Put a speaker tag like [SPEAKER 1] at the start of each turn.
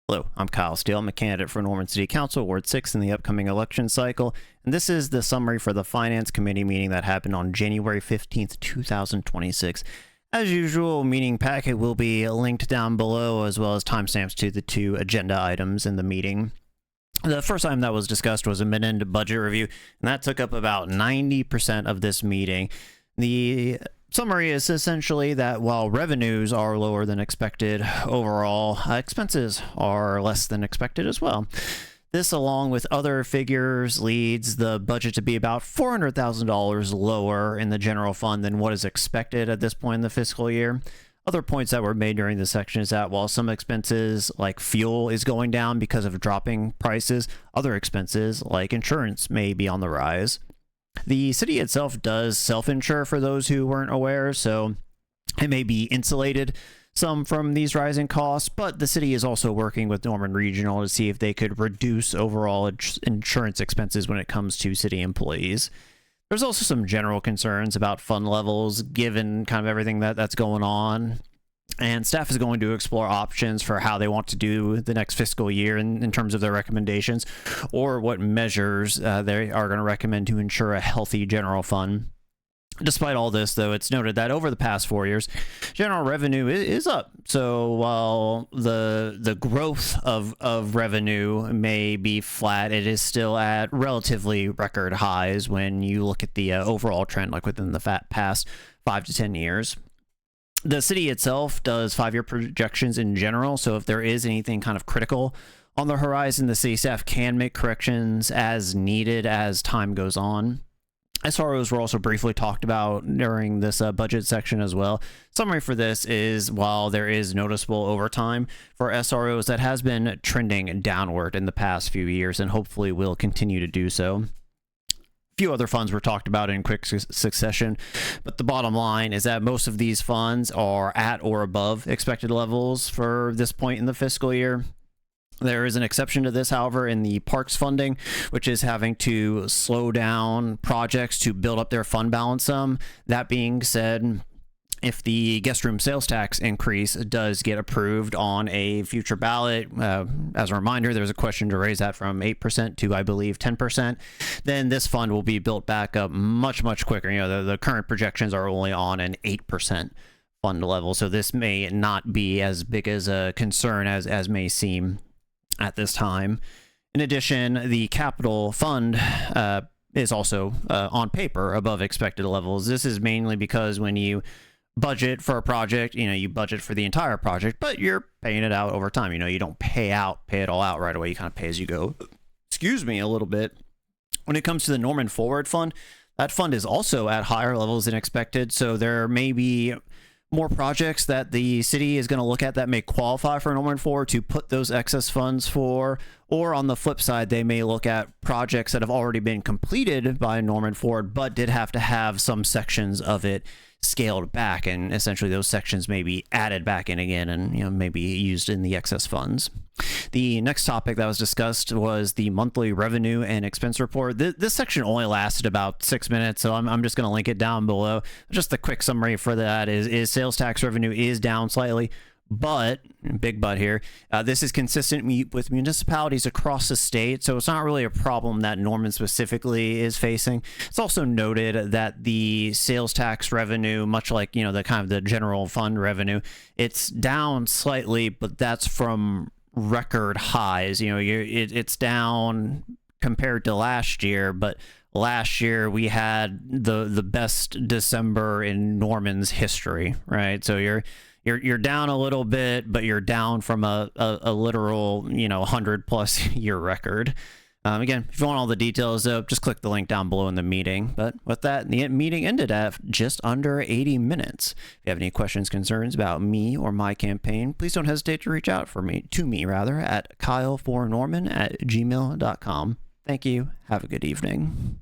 [SPEAKER 1] Hello, I'm Kyle Steele. I'm a candidate for Norman City Council, Ward 6 in the upcoming election cycle, and this is the summary for the Finance Committee meeting that happened on January 15th, 2026. As usual, meeting packet will be linked down below, as well as timestamps to the two agenda items in the meeting. The first item that was discussed was a mid-end budget review, and that took up about 90% of this meeting. The summary is essentially that while revenues are lower than expected overall, expenses are less than expected as well. This, along with other figures, leads the budget to be about $400,000 lower in the general fund than what is expected at this point in the fiscal year. Other points that were made during this section is that while some expenses like fuel is going down because of dropping prices, other expenses like insurance may be on the rise. The city itself does self-insure for those who weren't aware, so it may be insulated some from these rising costs, but the city is also working with Norman Regional to see if they could reduce overall insurance expenses when it comes to city employees. There's also some general concerns about fund levels given kind of everything that's going on. And staff is going to explore options for how they want to do the next fiscal year in terms of their recommendations, or what measures they are going to recommend to ensure a healthy general fund. Despite all this, though, it's noted that over the past 4 years, general revenue is up. So while the growth of revenue may be flat, it is still at relatively record highs when you look at the overall trend, like within the past 5 to 10 years. The city itself does 5-year projections in general, so if there is anything kind of critical on the horizon, the city staff can make corrections as needed as time goes on. SROs were also briefly talked about during this budget section as well. Summary for this is, while there is noticeable overtime for SROs, that has been trending downward in the past few years and hopefully will continue to do so. Few other funds were talked about in quick succession, but the bottom line is that most of these funds are at or above expected levels for this point in the fiscal year. There is an exception to this, however, in the parks funding, which is having to slow down projects to build up their fund balance some. That being said, if the guest room sales tax increase does get approved on a future ballot, as a reminder, there's a question to raise that from 8% to, I believe, 10%, then this fund will be built back up much, much quicker. You know, the current projections are only on an 8% fund level, so this may not be as big as a concern as may seem at this time. In addition, the capital fund is also on paper above expected levels. This is mainly because when you budget for a project, you know, you budget for the entire project, but you're paying it out over time. You know, you don't pay it all out right away. You kind of pay as you go. Excuse me a little bit. When it comes to the Norman Forward Fund, that fund is also at higher levels than expected. So there may be more projects that the city is going to look at that may qualify for Norman Forward to put those excess funds for, or on the flip side, they may look at projects that have already been completed by Norman Forward, but did have to have some sections of it scaled back, and essentially those sections may be added back in again and, you know, maybe used in the excess funds. The next topic that was discussed was the monthly revenue and expense report. This section only lasted about 6 minutes, so I'm just going to link it down below. Just a quick summary for that is sales tax revenue is down slightly, but, big but here, this is consistent with municipalities across the state, so it's not really a problem that Norman specifically is facing. It's also noted that the sales tax revenue, much like, you know, the kind of the general fund revenue, it's down slightly, but that's from record highs. You know, it's down compared to last year, but last year we had the best December in Norman's history, right? So you're down a little bit, but you're down from a literal, you know, 100+ year record. Again, if you want all the details, just click the link down below in the meeting. But with that, the meeting ended at just under 80 minutes. If you have any questions, concerns about me or my campaign, please don't hesitate to reach out to me at KyleForNorman@gmail.com. Thank you. Have a good evening.